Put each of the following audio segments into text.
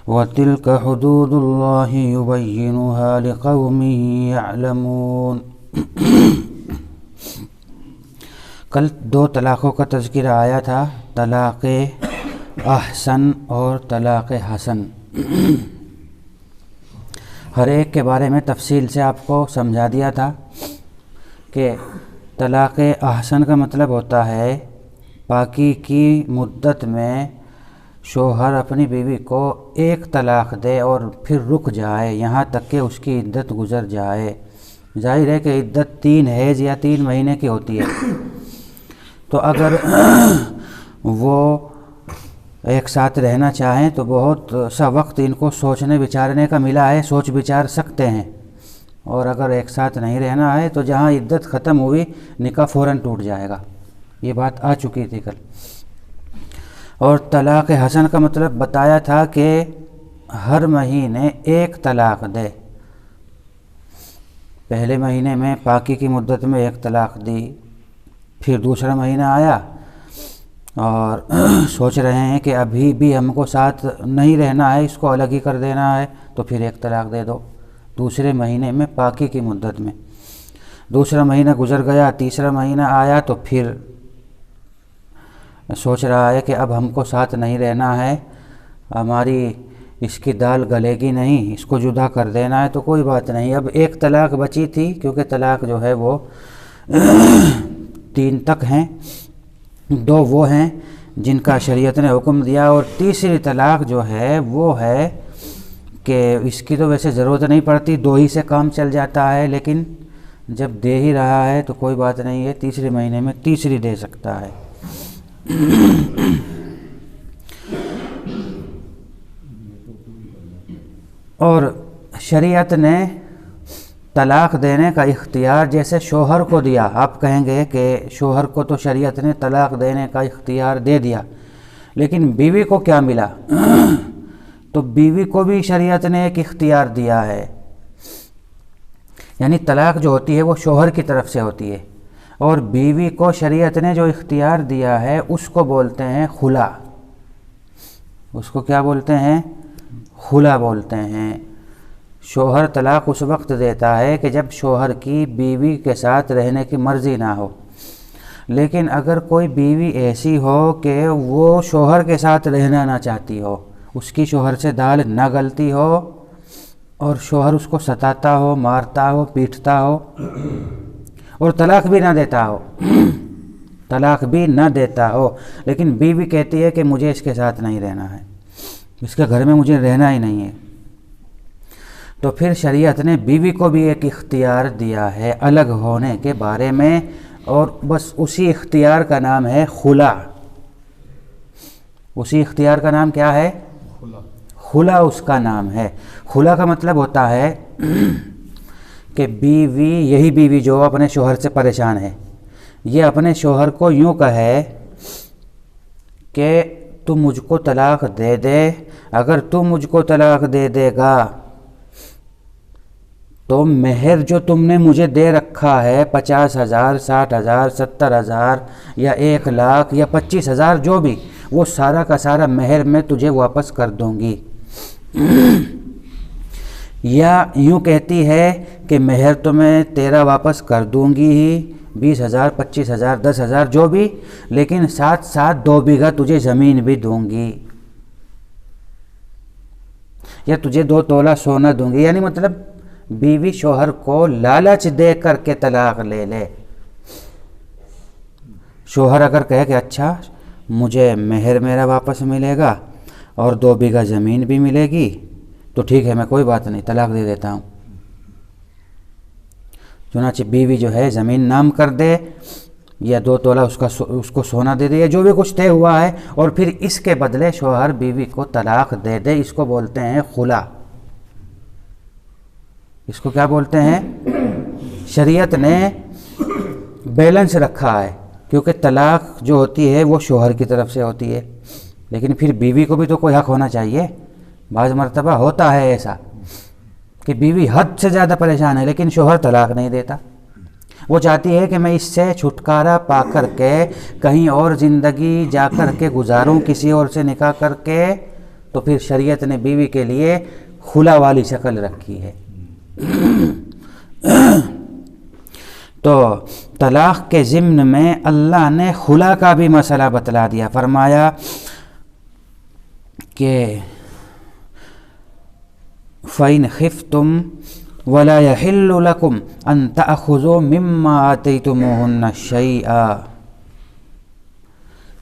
وَتِلْكَ حُدُودُ اللَّهِ يُبَيِّنُهَا لِقَوْمٍ يَعْلَمُونَ۔ کل 2 طلاقوں کا تذکرہ آیا تھا، طلاق احسن اور طلاق حسن۔ ہر ایک کے بارے میں تفصیل سے آپ کو سمجھا دیا تھا کہ طلاق احسن کا مطلب ہوتا ہے پاکی کی مدت میں شوہر اپنی بیوی کو 1 طلاق دے اور پھر رک جائے یہاں تک کہ اس کی عدت گزر جائے۔ ظاہر ہے کہ عدت 3 حیض یا 3 مہینے کی ہوتی ہے، تو اگر وہ ایک ساتھ رہنا چاہیں تو بہت سا وقت ان کو سوچنے بچارنے کا ملا ہے، سوچ بچار سکتے ہیں، اور اگر ایک ساتھ نہیں رہنا ہے تو جہاں عدت ختم ہوئی نکاح فوراً ٹوٹ جائے گا۔ یہ بات آ چکی تھی کل۔ اور طلاق حسن کا مطلب بتایا تھا کہ ہر مہینے 1 طلاق دے۔ پہلے مہینے میں پاکی کی مدت میں 1 طلاق دی، پھر دوسرا مہینہ آیا اور سوچ رہے ہیں کہ ابھی بھی ہم کو ساتھ نہیں رہنا ہے، اس کو الگ ہی کر دینا ہے، تو پھر 1 طلاق دے دو دوسرے مہینے میں پاکی کی مدت میں۔ دوسرا مہینہ گزر گیا، تیسرا مہینہ آیا تو پھر سوچ رہا ہے کہ اب ہم کو ساتھ نہیں رہنا ہے، ہماری اس کی دال گلے گی نہیں، اس کو جدا کر دینا ہے، تو کوئی بات نہیں، اب 1 طلاق بچی تھی، کیونکہ طلاق جو ہے وہ 3 تک ہیں، 2 وہ ہیں جن کا شریعت نے حکم دیا، اور تیسری طلاق جو ہے وہ ہے کہ اس کی تو ویسے ضرورت نہیں پڑتی، 2 ہی سے کام چل جاتا ہے، لیکن جب دے ہی رہا ہے تو کوئی بات نہیں ہے، تیسرے مہینے میں تیسری دے سکتا ہے۔ اور شریعت نے طلاق دینے کا اختیار جیسے شوہر کو دیا، آپ کہیں گے کہ شوہر کو تو شریعت نے طلاق دینے کا اختیار دے دیا، لیکن بیوی کو کیا ملا؟ تو بیوی کو بھی شریعت نے ایک اختیار دیا ہے، یعنی طلاق جو ہوتی ہے وہ شوہر کی طرف سے ہوتی ہے، اور بیوی کو شریعت نے جو اختیار دیا ہے اس کو بولتے ہیں خلا۔ اس کو کیا بولتے ہیں؟ خلا بولتے ہیں۔ شوہر طلاق اس وقت دیتا ہے کہ جب شوہر کی بیوی کے ساتھ رہنے کی مرضی نہ ہو، لیکن اگر کوئی بیوی ایسی ہو کہ وہ شوہر کے ساتھ رہنا نہ چاہتی ہو، اس کی شوہر سے دال نہ گلتی ہو، اور شوہر اس کو ستاتا ہو، مارتا ہو، پیٹتا ہو، اور طلاق بھی نہ دیتا ہو، طلاق بھی نہ دیتا ہو، لیکن بیوی کہتی ہے کہ مجھے اس کے ساتھ نہیں رہنا ہے، اس کے گھر میں مجھے رہنا ہی نہیں ہے، تو پھر شریعت نے بیوی کو بھی ایک اختیار دیا ہے الگ ہونے کے بارے میں، اور بس اسی اختیار کا نام ہے خلا۔ اسی اختیار کا نام کیا ہے؟ خلا اس کا نام ہے۔ خلا کا مطلب ہوتا ہے کہ بیوی، یہی بیوی جو اپنے شوہر سے پریشان ہے، یہ اپنے شوہر کو یوں کہے کہ تو مجھ کو طلاق دے دے، اگر تو مجھ کو طلاق دے دے گا تو مہر جو تم نے مجھے دے رکھا ہے 50,000، 60,000، 70,000 یا 1,00,000 یا 25,000 جو بھی، وہ سارا کا سارا مہر میں تجھے واپس کر دوں گی۔ یا یوں کہتی ہے کہ مہر تو میں تیرا واپس کر دوں گی ہی، 20,000، 25,000، 10,000 جو بھی، لیکن ساتھ ساتھ 2 بیگھہ تجھے زمین بھی دوں گی، یا تجھے 2 تولہ سونا دوں گی، یعنی مطلب بیوی شوہر کو لالچ دے کر کے طلاق لے لے۔ شوہر اگر کہے کہ اچھا مجھے مہر میرا واپس ملے گا اور 2 بیگھہ زمین بھی ملے گی تو ٹھیک ہے، میں کوئی بات نہیں، طلاق دے دیتا ہوں۔ چنانچہ بیوی جو ہے زمین نام کر دے، یا 2 تولہ اس کو سونا دے دے، یا جو بھی کچھ طے ہوا ہے، اور پھر اس کے بدلے شوہر بیوی کو طلاق دے دے، اس کو بولتے ہیں خلا۔ اس کو کیا بولتے ہیں؟ شریعت نے بیلنس رکھا ہے، کیونکہ طلاق جو ہوتی ہے وہ شوہر کی طرف سے ہوتی ہے، لیکن پھر بیوی کو بھی تو کوئی حق ہونا چاہیے۔ بعض مرتبہ ہوتا ہے ایسا کہ بیوی حد سے زیادہ پریشان ہے، لیکن شوہر طلاق نہیں دیتا، وہ چاہتی ہے کہ میں اس سے چھٹکارا پا کر کے کہیں اور زندگی جا کر کے گزاروں، کسی اور سے نکاح کر کے تو پھر شریعت نے بیوی کے لیے خلا والی شکل رکھی ہے۔ تو طلاق کے ضمن میں اللہ نے خلا کا بھی مسئلہ بتلا دیا، فرمایا کہ فَإِنْ خِفْتُمْ وَلَا يَحِلُّ لَكُمْ أَن تَأْخُذُوا مِمَّا آتَيْتُمُوهُنَّ شَيْئًا،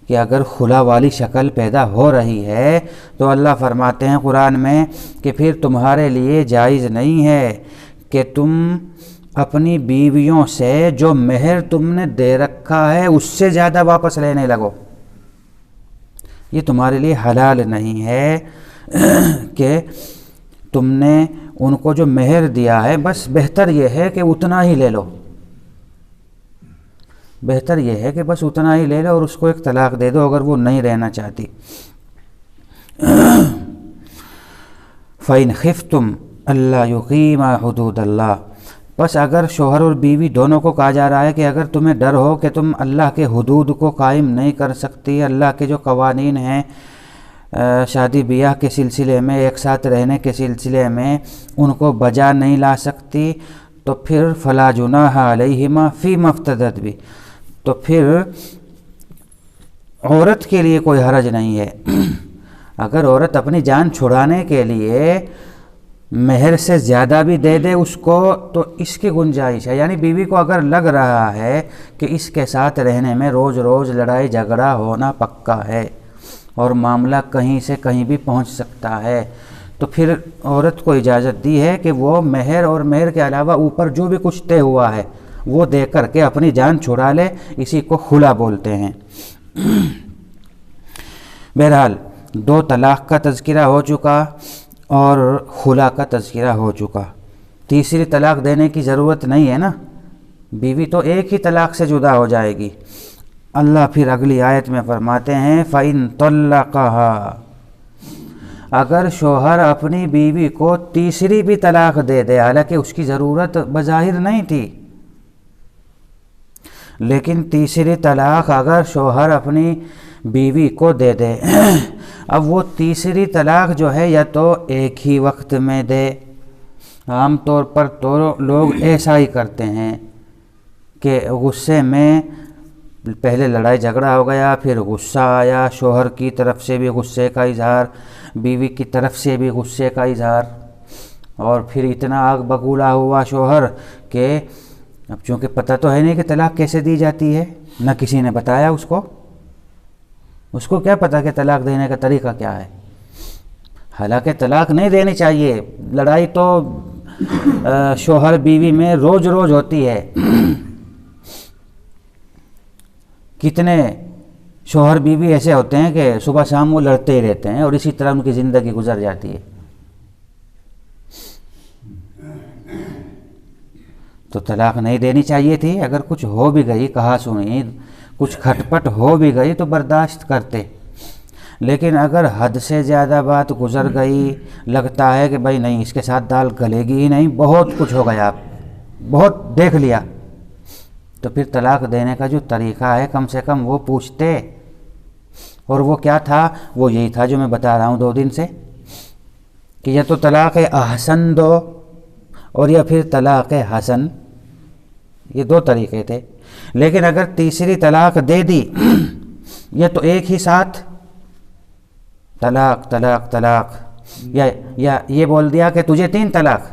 کہ اگر خلا والی شکل پیدا ہو رہی ہے تو اللہ فرماتے ہیں قرآن میں کہ پھر تمہارے لیے جائز نہیں ہے کہ تم اپنی بیویوں سے جو مہر تم نے دے رکھا ہے اس سے زیادہ واپس لینے لگو۔ یہ تمہارے لیے حلال نہیں ہے کہ تم نے ان کو جو مہر دیا ہے بس بہتر یہ ہے کہ اتنا ہی لے لو، بہتر یہ ہے کہ بس اتنا ہی لے لو اور اس کو ایک طلاق دے دو اگر وہ نہیں رہنا چاہتی۔ فَإِنْ خِفْتُمْ أَلَّا يُقِيمَا حُدُودَ اللَّهِ، بس اگر شوہر اور بیوی دونوں کو کہا جا رہا ہے کہ اگر تمہیں ڈر ہو کہ تم اللہ کے حدود کو قائم نہیں کر سکتی، اللہ کے جو قوانین ہیں شادی بیاہ کے سلسلے میں، ایک ساتھ رہنے کے سلسلے میں، ان کو بجا نہیں لا سکتی، تو پھر فَلَا جُنَاحَ عَلَيْهِمَا فِيمَا افْتَدَتْ بِهِ، تو پھر عورت کے لیے کوئی حرج نہیں ہے۔ اگر عورت اپنی جان چھڑانے کے لیے مہر سے زیادہ بھی دے دے اس کو تو اس کی گنجائش ہے، یعنی بیوی کو اگر لگ رہا ہے کہ اس کے ساتھ رہنے میں روز روز لڑائی جھگڑا ہونا پکا ہے اور معاملہ کہیں سے کہیں بھی پہنچ سکتا ہے، تو پھر عورت کو اجازت دی ہے کہ وہ مہر اور مہر کے علاوہ اوپر جو بھی کچھ طے ہوا ہے وہ دے کر کے اپنی جان چھڑا لے، اسی کو خلا بولتے ہیں۔ بہرحال دو طلاق کا تذکرہ ہو چکا اور خلا کا تذکرہ ہو چکا، تیسری طلاق دینے کی ضرورت نہیں ہے نا، بیوی تو ایک ہی طلاق سے جدا ہو جائے گی۔ اللہ پھر اگلی آیت میں فرماتے ہیں فَإِن طَلَّقَهَا، اگر شوہر اپنی بیوی کو تیسری بھی طلاق دے دے، حالانکہ اس کی ضرورت بظاہر نہیں تھی، لیکن تیسری طلاق اگر شوہر اپنی بیوی کو دے دے، اب وہ تیسری طلاق جو ہے یا تو ایک ہی وقت میں دے، عام طور پر تو لوگ ایسا ہی کرتے ہیں کہ غصے میں پہلے لڑائی جھگڑا ہو گیا، پھر غصہ آیا، شوہر کی طرف سے بھی غصے کا اظہار، بیوی کی طرف سے بھی غصے کا اظہار، اور پھر اتنا آگ بگولا ہوا شوہر کہ اب چونکہ پتہ تو ہے نہیں کہ طلاق کیسے دی جاتی ہے، نہ کسی نے بتایا اس کو کیا پتہ کہ طلاق دینے کا طریقہ کیا ہے، حالانکہ طلاق نہیں دینی چاہیے، لڑائی تو شوہر بیوی میں روز روز ہوتی ہے، کتنے شوہر بیوی ایسے ہوتے ہیں کہ صبح شام وہ لڑتے ہی رہتے ہیں اور اسی طرح ان کی زندگی گزر جاتی ہے۔ تو طلاق نہیں دینی چاہیے تھی، اگر کچھ ہو بھی گئی کہا سنی، کچھ کھٹپٹ ہو بھی گئی تو برداشت کرتے، لیکن اگر حد سے زیادہ بات گزر گئی، لگتا ہے کہ بھائی نہیں اس کے ساتھ دال گلے گی ہی نہیں، بہت کچھ ہو گیا، بہت دیکھ لیا، تو پھر طلاق دینے کا جو طریقہ ہے کم سے کم وہ پوچھتے، اور وہ کیا تھا؟ وہ یہی تھا جو میں بتا رہا ہوں 2 دن سے، کہ یا تو طلاق احسن دو اور یا پھر طلاق حسن، یہ 2 طریقے تھے، لیکن اگر تیسری طلاق دے دی یا تو ایک ہی ساتھ طلاق طلاق طلاق، یا یہ بول دیا کہ تجھے 3 طلاق،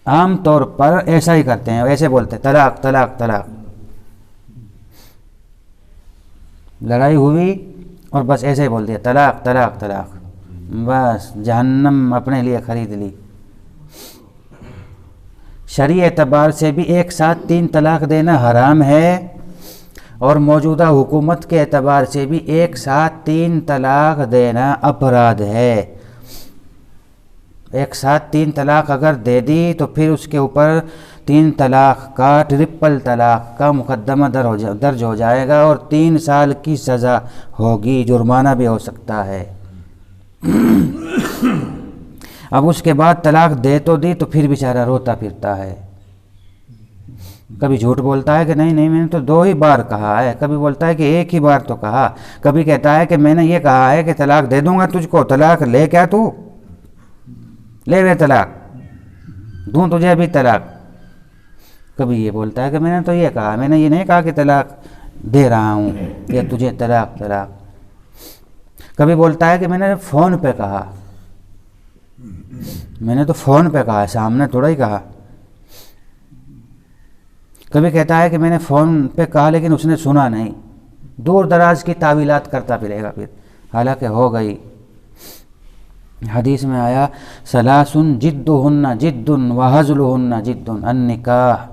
عام طور پر ایسا ہی کرتے ہیں، ایسے بولتے طلاق طلاق طلاق، لڑائی ہوئی اور بس ایسے ہی بول دیا طلاق طلاق طلاق، بس جہنم اپنے لیے خرید لی۔ شرعی اعتبار سے بھی ایک ساتھ 3 طلاق دینا حرام ہے، اور موجودہ حکومت کے اعتبار سے بھی ایک ساتھ 3 طلاق دینا اپرادھ ہے۔ ایک ساتھ 3 طلاق اگر دے دی تو پھر اس کے اوپر 3 طلاق کا ٹرپل طلاق کا مقدمہ درج ہو جائے گا اور 3 سال کی سزا ہوگی، جرمانہ بھی ہو سکتا ہے۔ اب اس کے بعد طلاق دے تو دی تو پھر بیچارہ روتا پھرتا ہے کبھی جھوٹ بولتا ہے کہ نہیں نہیں میں نے تو 2 ہی بار کہا ہے، کبھی بولتا ہے کہ 1 ہی بار تو کہا، کبھی کہتا ہے کہ میں نے یہ کہا ہے کہ طلاق دے دوں گا تجھ کو، طلاق لے کیا تو لے وے طلاق دوں تجھے ابھی طلاق، کبھی یہ بولتا ہے کہ میں نے تو یہ کہا، میں نے یہ نہیں کہا کہ طلاق دے رہا ہوں یا تجھے طلاق طلاق، کبھی بولتا ہے کہ میں نے فون پہ کہا، میں نے تو فون پہ کہا، سامنے تھوڑا ہی کہا، کبھی کہتا ہے کہ میں نے فون پہ کہا لیکن اس نے سنا نہیں، دور دراز کی تعویلات کرتا پھرے گا پھر، حالانکہ ہو گئی۔ حدیث میں آیا ثلاثن جدہن جد وہزلہن جد، النکاح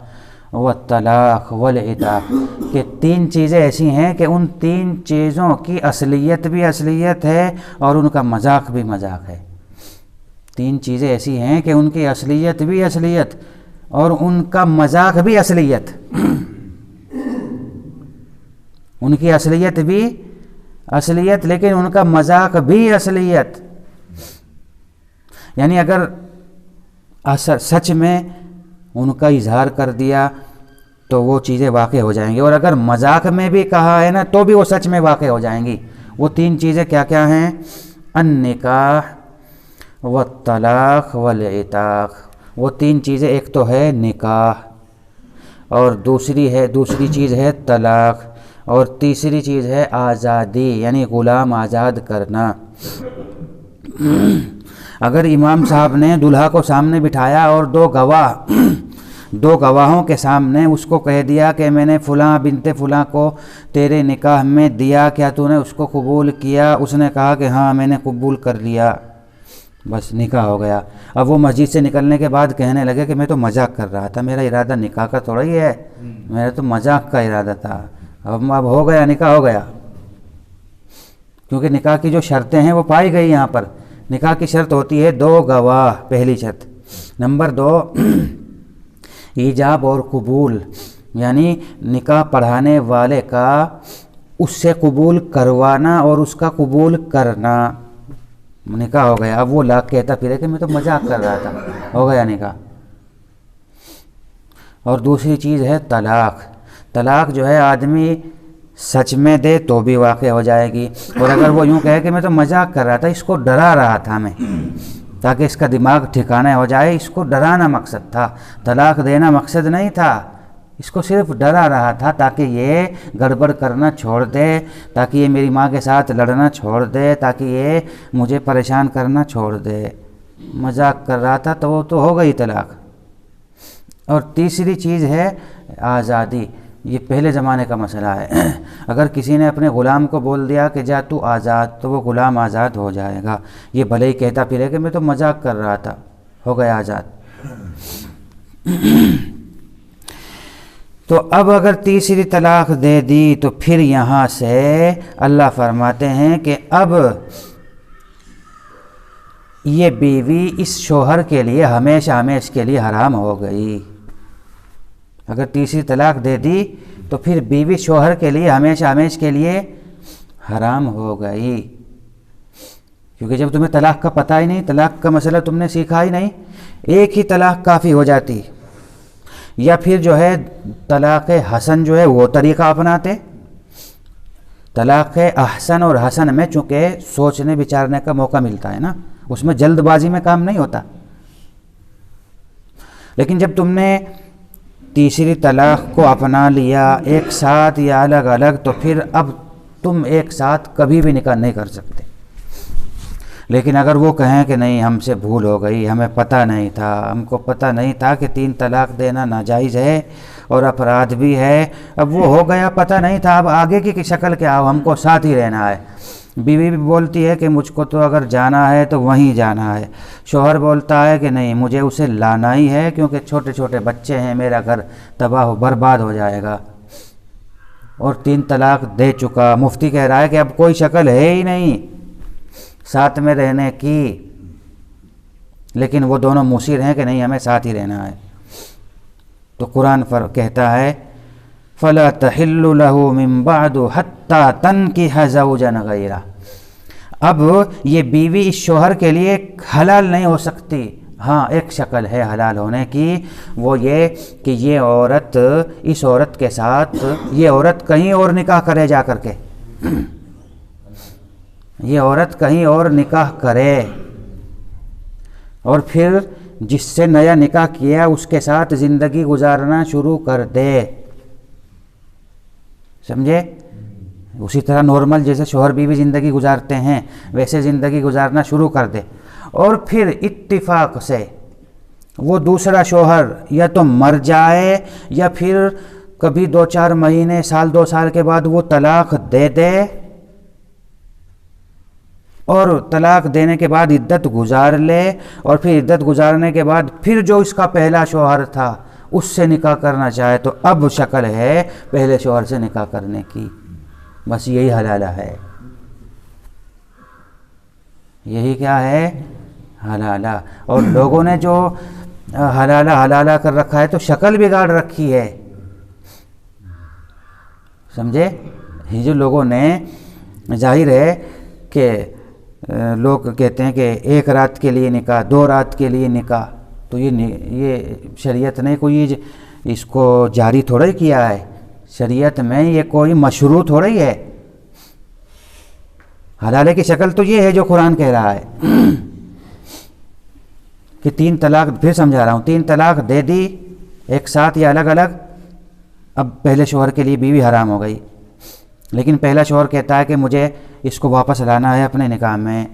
والطلاق والعتاق، کہ 3 چیزیں ایسی ہیں کہ ان 3 چیزوں کی اصلیت بھی اصلیت ہے اور ان کا مذاق بھی مذاق ہے۔ 3 چیزیں ایسی ہیں کہ ان کی اصلیت بھی اصلیت اور ان کا مذاق بھی اصلیت، ان کی اصلیت بھی اصلیت لیکن ان کا مذاق بھی اصلیت، یعنی اگر سچ میں ان کا اظہار کر دیا تو وہ چیزیں واقع ہو جائیں گی، اور اگر مذاق میں بھی کہا ہے نا تو بھی وہ سچ میں واقع ہو جائیں گی۔ وہ 3 چیزیں کیا کیا ہیں؟ النکاح والطلاق والعتاق، وہ 3 چیزیں، ایک تو ہے نکاح اور دوسری چیز ہے طلاق اور تیسری چیز ہے آزادی، یعنی غلام آزاد کرنا۔ اگر امام صاحب نے دلہا کو سامنے بٹھایا اور 2 گواہوں کے سامنے اس کو کہہ دیا کہ میں نے فلاں بنت فلاں کو تیرے نکاح میں دیا، کیا تو نے اس کو قبول کیا؟ اس نے کہا کہ ہاں میں نے قبول کر لیا، بس نکاح ہو گیا۔ اب وہ مسجد سے نکلنے کے بعد کہنے لگے کہ میں تو مذاق کر رہا تھا، میرا ارادہ نکاح کا تھوڑا ہی ہے، میرا تو مذاق کا ارادہ تھا، اب ہو گیا، نکاح ہو گیا، کیونکہ نکاح کی جو شرطیں ہیں وہ پائی گئی یہاں پر۔ نکاح کی شرط ہوتی ہے 2 گواہ، پہلی شرط۔ نمبر 2 ایجاب اور قبول، یعنی نکاح پڑھانے والے کا اس سے قبول کروانا اور اس کا قبول کرنا، نکاح ہو گیا۔ اب وہ لاکھ کہتا پھرے کہ میں تو مذاق کر رہا تھا، ہو گیا نکاح۔ اور دوسری چیز ہے طلاق۔ طلاق جو ہے آدمی سچ میں دے تو بھی واقع ہو جائے گی، اور اگر وہ یوں کہے کہ میں تو مذاق کر رہا تھا، اس کو ڈرا رہا تھا میں تاکہ اس کا دماغ ٹھکانے ہو جائے، اس کو ڈرانا مقصد تھا، طلاق دینا مقصد نہیں تھا، اس کو صرف ڈرا رہا تھا تاکہ یہ گڑبڑ کرنا چھوڑ دے، تاکہ یہ میری ماں کے ساتھ لڑنا چھوڑ دے، تاکہ یہ مجھے پریشان کرنا چھوڑ دے، مذاق کر رہا تھا، تو وہ تو ہو گئی طلاق۔ اور تیسری چیز ہے آزادی، یہ پہلے زمانے کا مسئلہ ہے، اگر کسی نے اپنے غلام کو بول دیا کہ جا تو آزاد، تو وہ غلام آزاد ہو جائے گا، یہ بھلے ہی کہتا پھرے کہ میں تو مذاق کر رہا تھا، ہو گیا آزاد۔ تو اب اگر تیسری طلاق دے دی تو پھر یہاں سے اللہ فرماتے ہیں کہ اب یہ بیوی اس شوہر کے لیے ہمیشہ ہمیشہ کے لیے حرام ہو گئی۔ اگر تیسری طلاق دے دی تو پھر بیوی شوہر کے لیے ہمیشہ ہمیشہ کے لیے حرام ہو گئی، کیونکہ جب تمہیں طلاق کا پتہ ہی نہیں، طلاق کا مسئلہ تم نے سیکھا ہی نہیں، ایک ہی طلاق کافی ہو جاتی، یا پھر جو ہے طلاق حسن جو ہے وہ طریقہ اپناتے۔ طلاق احسن اور حسن میں چونکہ سوچنے بچارنے کا موقع ملتا ہے نا، اس میں جلد بازی میں کام نہیں ہوتا، لیکن جب تم نے تیسری طلاق کو اپنا لیا ایک ساتھ یا الگ الگ، تو پھر اب تم ایک ساتھ کبھی بھی نکاح نہیں کر سکتے۔ لیکن اگر وہ کہیں کہ نہیں ہم سے بھول ہو گئی، ہمیں پتہ نہیں تھا، ہم کو پتہ نہیں تھا کہ 3 طلاق دینا ناجائز ہے اور اپرادھ بھی ہے، اب وہ ہو گیا، پتہ نہیں تھا، اب آگے کی شکل کیا ہو، ہم کو ساتھ ہی رہنا ہے۔ بیوی بھی بولتی ہے کہ مجھ کو تو اگر جانا ہے تو وہیں جانا ہے، شوہر بولتا ہے کہ نہیں مجھے اسے لانا ہی ہے کیونکہ چھوٹے چھوٹے بچے ہیں، میرا گھر تباہ و برباد ہو جائے گا، اور 3 طلاق دے چکا، مفتی کہہ رہا ہے کہ اب کوئی شکل ہے ہی نہیں ساتھ میں رہنے کی، لیکن وہ دونوں مصر ہیں کہ نہیں ہمیں ساتھ ہی رہنا ہے۔ تو قرآن کہتا ہے فَلَا تَحِلُّ لَهُ مِن بَعْدُ حَتَّى تَنْكِحَ زَوْجًا غَيْرَهُ، اب یہ بیوی اس شوہر کے لیے حلال نہیں ہو سکتی ہاں ایک شکل ہے حلال ہونے کی، وہ یہ کہ یہ عورت اس عورت کے ساتھ، یہ عورت کہیں اور نکاح کرے جا کر کے، یہ عورت کہیں اور نکاح کرے اور پھر جس سے نیا نکاح کیا اس کے ساتھ زندگی گزارنا شروع کر دے، سمجھے؟ اسی طرح نارمل جیسے شوہر بیوی زندگی گزارتے ہیں ویسے زندگی گزارنا شروع کر دے، اور پھر اتفاق سے وہ دوسرا شوہر یا تو مر جائے یا پھر کبھی 2-4 مہینے، سال 2 سال کے بعد وہ طلاق دے دے، اور طلاق دینے کے بعد عدت گزار لے، اور پھر عدت گزارنے کے بعد پھر جو اس کا پہلا شوہر تھا اس سے نکاح کرنا چاہے تو اب شکل ہے پہلے شوہر سے نکاح کرنے کی، بس یہی حلالہ ہے، یہی کیا ہے حلالہ۔ اور لوگوں نے جو حلالہ کر رکھا ہے تو شکل بگاڑ رکھی ہے، سمجھے؟ یہ جو لوگوں نے، ظاہر ہے کہ لوگ کہتے ہیں کہ 1 رات کے لیے نکاح، 2 رات کے لیے نکاح، تو یہ شریعت نے کوئی اس کو جاری تھوڑا ہی کیا ہے، شریعت میں یہ کوئی مشروع تھوڑا ہی ہے، حلالے کی شکل تو یہ ہے جو قرآن کہہ رہا ہے کہ 3 طلاق، پھر سمجھا رہا ہوں، 3 طلاق دے دی ایک ساتھ یا الگ الگ، اب پہلے شوہر کے لیے بیوی حرام ہو گئی، لیکن پہلا شوہر کہتا ہے کہ مجھے اس کو واپس لانا ہے اپنے نکاح میں،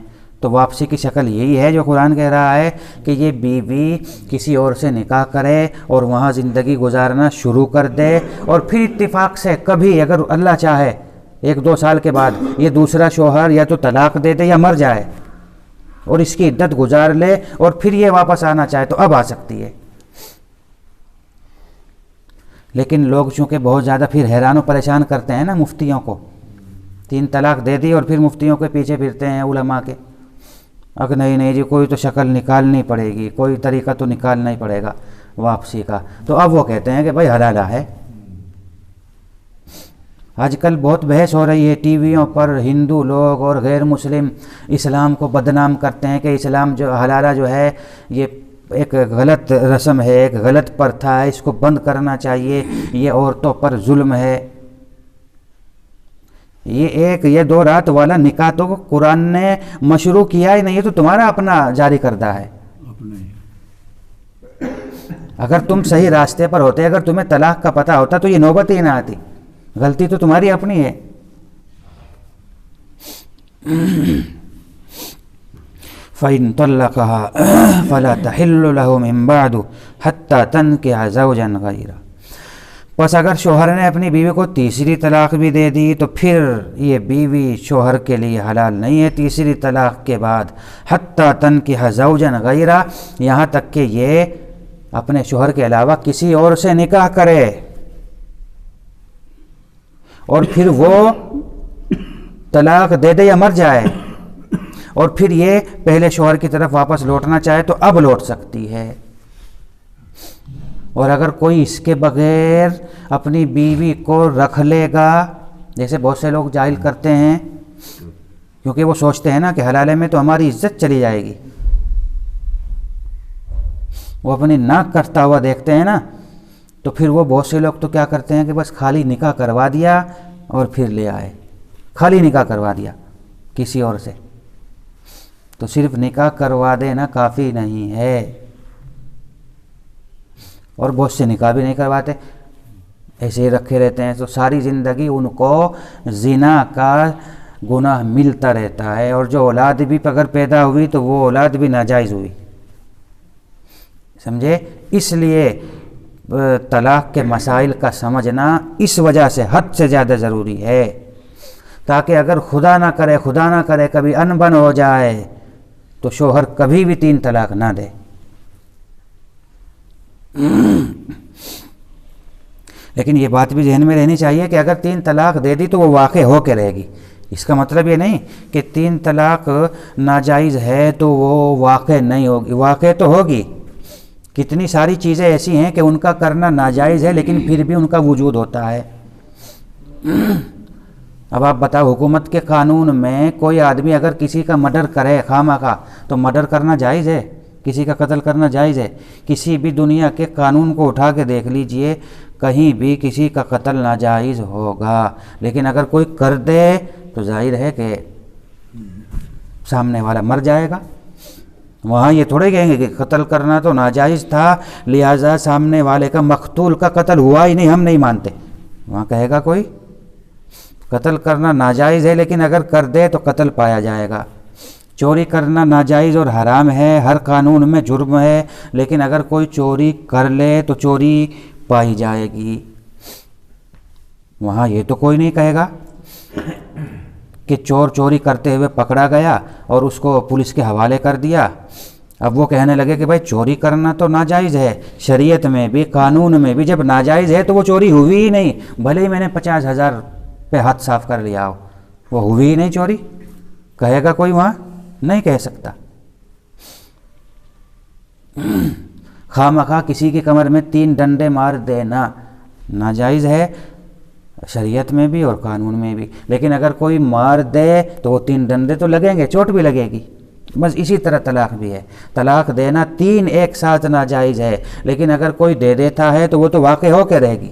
تو واپسی کی شکل یہی ہے جو قرآن کہہ رہا ہے کہ یہ بیوی کسی اور سے نکاح کرے اور وہاں زندگی گزارنا شروع کر دے، اور پھر اتفاق سے کبھی اگر اللہ چاہے 1-2 سال کے بعد یہ دوسرا شوہر یا تو طلاق دے دے یا مر جائے اور اس کی عدت گزار لے اور پھر یہ واپس آنا چاہے تو اب آ سکتی ہے۔ لیکن لوگ چونکہ بہت زیادہ پھر حیران و پریشان کرتے ہیں نا مفتیوں کو، 3 طلاق دے دی اور پھر مفتیوں کے پیچھے پھرتے ہیں علماء کے، اگر نہیں جی کوئی تو شکل نکالنی پڑے گی، کوئی طریقہ تو نکالنا ہی پڑے گا واپسی کا، تو اب وہ کہتے ہیں کہ بھائی حلالہ ہے۔ آج کل بہت بحث ہو رہی ہے ٹی ویوں پر، ہندو لوگ اور غیر مسلم اسلام کو بدنام کرتے ہیں کہ اسلام جو حلالہ جو ہے یہ ایک غلط رسم ہے، ایک غلط پرتھا ہے، اس کو بند کرنا چاہیے، یہ عورتوں پر ظلم ہے۔ یہ 2 رات والا نکاح تو قرآن نے مشروع کیا ہی نہیں ہے، تو تمہارا اپنا جاری کردہ ہے۔ اگر تم صحیح راستے پر ہوتے، اگر تمہیں طلاق کا پتہ ہوتا تو یہ نوبت ہی نہ آتی، غلطی تو تمہاری اپنی ہے۔ فَإِن طَلَّقَهَا فَلَا تَحِلُّ لَهُ مِن بَعْدُ حَتَّى تَنكِحَ زَوْجًا غَيْرَهُ، پس اگر شوہر نے اپنی بیوی کو تیسری طلاق بھی دے دی تو پھر یہ بیوی شوہر کے لیے حلال نہیں ہے تیسری طلاق کے بعد، حَتَّى تَنكِحَ زَوْجًا غَيْرَهُ، یہاں تک کہ یہ اپنے شوہر کے علاوہ کسی اور سے نکاح کرے، اور پھر وہ طلاق دے دے یا مر جائے اور پھر یہ پہلے شوہر کی طرف واپس لوٹنا چاہے تو اب لوٹ سکتی ہے۔ اور اگر کوئی اس کے بغیر اپنی بیوی کو رکھ لے گا، جیسے بہت سے لوگ جاہل کرتے ہیں، کیونکہ وہ سوچتے ہیں نا کہ حلالے میں تو ہماری عزت چلی جائے گی، وہ اپنی ناک کٹتا ہوا دیکھتے ہیں نا، تو پھر وہ بہت سے لوگ تو کیا کرتے ہیں کہ بس خالی نکاح کروا دیا اور پھر لے آئے، خالی نکاح کروا دیا کسی اور سے، تو صرف نکاح کروا دینا کافی نہیں ہے، اور بہت سے نکاح بھی نہیں کرواتے، ایسے ہی رکھے رہتے ہیں، تو ساری زندگی ان کو زنا کا گناہ ملتا رہتا ہے، اور جو اولاد بھی اگر پیدا ہوئی تو وہ اولاد بھی ناجائز ہوئی، سمجھے؟ اس لیے طلاق کے مسائل کا سمجھنا اس وجہ سے حد سے زیادہ ضروری ہے، تاکہ اگر خدا نہ کرے کبھی انبن ہو جائے تو شوہر کبھی بھی 3 طلاق نہ دے۔ لیکن یہ بات بھی ذہن میں رہنی چاہیے کہ اگر 3 طلاق دے دی تو وہ واقع ہو کے رہے گی، اس کا مطلب یہ نہیں کہ 3 طلاق ناجائز ہے تو وہ واقع نہیں ہوگی، واقع تو ہوگی۔ کتنی ساری چیزیں ایسی ہیں کہ ان کا کرنا ناجائز ہے لیکن پھر بھی ان کا وجود ہوتا ہے۔ اب آپ بتاؤ، حکومت کے قانون میں کوئی آدمی اگر کسی کا مرڈر کرے خواہ مخواہ تو مرڈر کرنا جائز ہے؟ کسی کا قتل کرنا جائز ہے؟ کسی بھی دنیا کے قانون کو اٹھا کے دیکھ لیجئے، کہیں بھی کسی کا قتل ناجائز ہوگا، لیکن اگر کوئی کر دے تو ظاہر ہے کہ سامنے والا مر جائے گا۔ وہاں یہ تھوڑے کہیں گے کہ قتل کرنا تو ناجائز تھا لہٰذا سامنے والے کا مقتول کا قتل ہوا ہی نہیں، ہم نہیں مانتے۔ وہاں کہے گا کوئی قتل کرنا ناجائز ہے لیکن اگر کر دے تو قتل پایا جائے گا۔ چوری کرنا ناجائز اور حرام ہے، ہر قانون میں جرم ہے، لیکن اگر کوئی چوری کر لے تو چوری پائی جائے گی۔ وہاں یہ تو کوئی نہیں کہے گا کہ چور چوری کرتے ہوئے پکڑا گیا اور اس کو پولیس کے حوالے کر دیا، اب وہ کہنے لگے کہ بھائی چوری کرنا تو ناجائز ہے، شریعت میں بھی قانون میں بھی جب ناجائز ہے تو وہ چوری ہوئی ہی نہیں، بھلے ہی میں نے 50,000 پہ ہاتھ صاف کر لیا ہو، وہ ہوئی ہی نہیں چوری۔ کہے گا کوئی؟ وہاں نہیں کہہ سکتا۔ خواہ مخواہ کسی کی کمر میں 3 ڈنڈے مار دینا ناجائز ہے شریعت میں بھی اور قانون میں بھی، لیکن اگر کوئی مار دے تو وہ 3 ڈنڈے تو لگیں گے، چوٹ بھی لگے گی۔ بس اسی طرح طلاق بھی ہے، طلاق دینا 3 ایک ساتھ ناجائز ہے، لیکن اگر کوئی دے دیتا ہے تو وہ تو واقع ہو کے رہے گی۔